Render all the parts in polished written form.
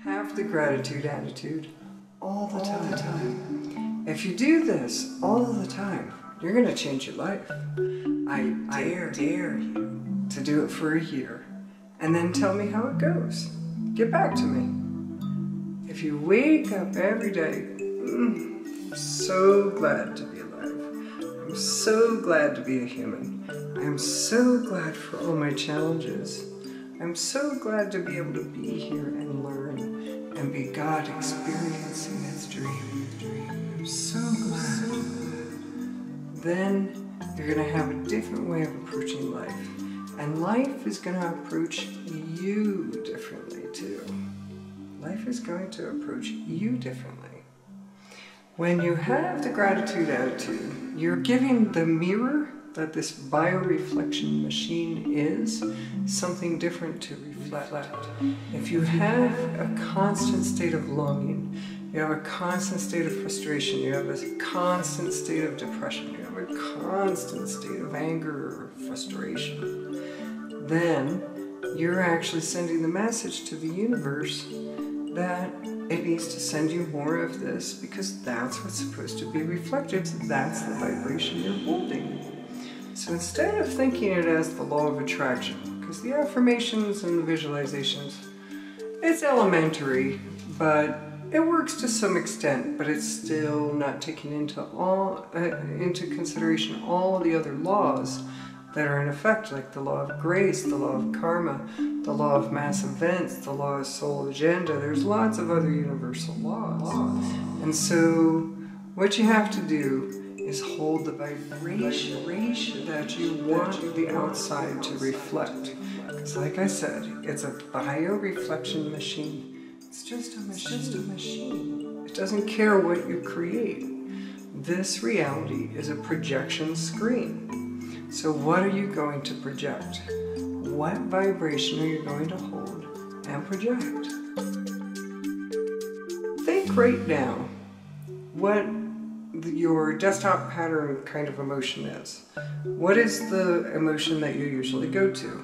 Have the gratitude attitude all the time. If you do this all the time, you're going to change your life. I dare you to do it for a year and then tell me how it goes. Get back to me. If you wake up every day, I'm so glad to be alive. I'm so glad to be a human. I'm so glad for all my challenges. I'm so glad to be able to be here and learn and be God experiencing its dream. I'm so glad. Then you're going to have a different way of approaching life. And life is going to approach you differently too. Life is going to approach you differently. When you have the gratitude attitude, you're giving the mirror that this bioreflection machine is something different to reflect. If you have a constant state of longing, you have a constant state of frustration, you have a constant state of depression, you have a constant state of anger or frustration, then you're actually sending the message to the universe that it needs to send you more of this because that's what's supposed to be reflected. That's the vibration you're holding. So instead of thinking it as the law of attraction, because the affirmations and the visualizations, it's elementary, but it works to some extent, but it's still not taking into consideration all the other laws that are in effect, like the law of grace, the law of karma, the law of mass events, the law of soul agenda. There's lots of other universal laws. And so what you have to do is hold the vibration that you want the outside to reflect. Because like I said, it's a bioreflection machine. It's just a machine. It doesn't care what you create. This reality is a projection screen. So what are you going to project? What vibration are you going to hold and project? Think right now what your desktop pattern kind of emotion is. What is the emotion that you usually go to?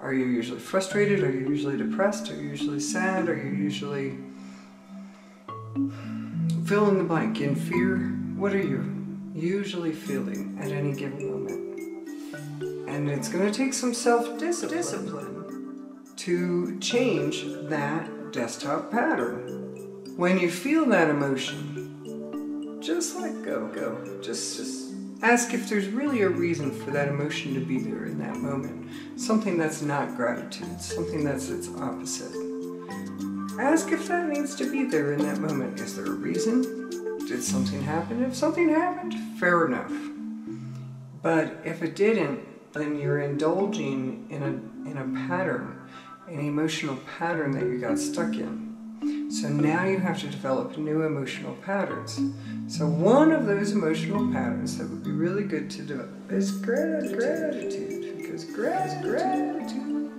Are you usually frustrated? Are you usually depressed? Are you usually sad? Are you usually fill in the blank, in fear? What are you usually feeling at any given moment? And it's going to take some self-discipline to change that desktop pattern. When you feel that emotion, just let go. Just ask if there's really a reason for that emotion to be there in that moment. Something that's not gratitude, something that's its opposite. Ask if that needs to be there in that moment. Is there a reason? Did something happen? If something happened, fair enough. But if it didn't, then you're indulging in a pattern, an emotional pattern that you got stuck in. So now you have to develop new emotional patterns. So one of those emotional patterns that would be really good to develop is gratitude. Because gratitude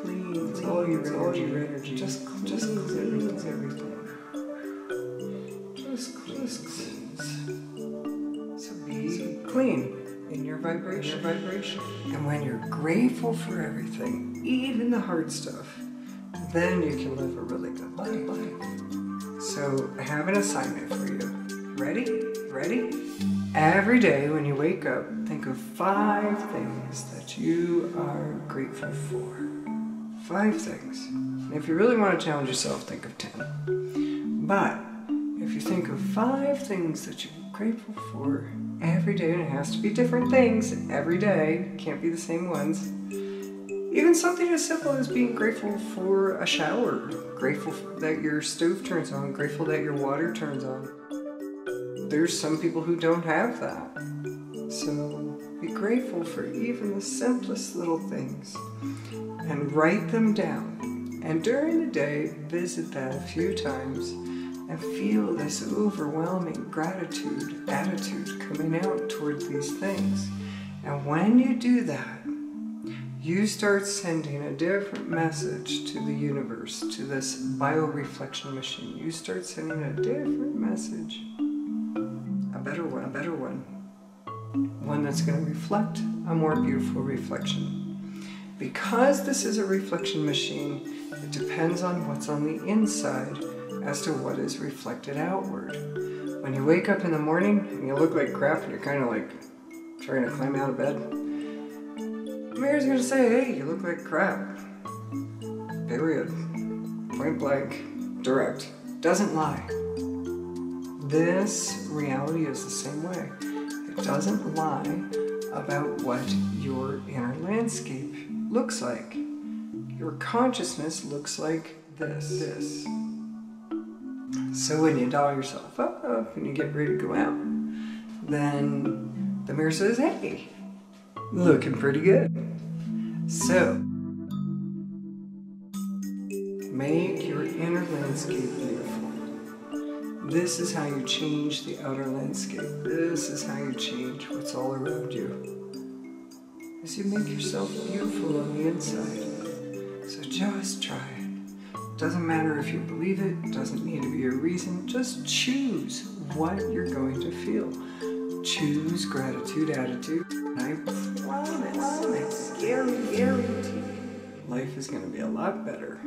cleans all your energy. Just cleans everything. Just cleans. So be clean in your vibration. And when you're grateful for everything, even the hard stuff, then you can live a really good life. So I have an assignment for you. Ready? Every day when you wake up, think of 5 things that you are grateful for. 5 things. And if you really want to challenge yourself, think of 10. But if you think of 5 things that you're grateful for every day, and it has to be different things every day, can't be the same ones. Even something as simple as being grateful for a shower, grateful that your stove turns on, grateful that your water turns on. There's some people who don't have that. So be grateful for even the simplest little things and write them down. And during the day, visit that a few times and feel this overwhelming gratitude attitude coming out toward these things. And when you do that, you start sending a different message to the universe, to this bioreflection machine. You start sending a different message, a better one that's going to reflect a more beautiful reflection. Because this is a reflection machine, it depends on what's on the inside as to what is reflected outward. When you wake up in the morning and you look like crap and you're kind of like trying to climb out of bed, the mirror's going to say, hey, you look like crap. Period. Point blank. Direct. Doesn't lie. This reality is the same way. It doesn't lie about what your inner landscape looks like. Your consciousness looks like this. So when you doll yourself up and you get ready to go out, then the mirror says, hey, looking pretty good. So, make your inner landscape beautiful. This is how you change the outer landscape. This is how you change what's all around you. As you make yourself beautiful on the inside. So just try it. Doesn't matter if you believe it, doesn't need to be a reason, just choose what you're going to feel. Choose gratitude attitude, and I promise, guarantee, life is going to be a lot better.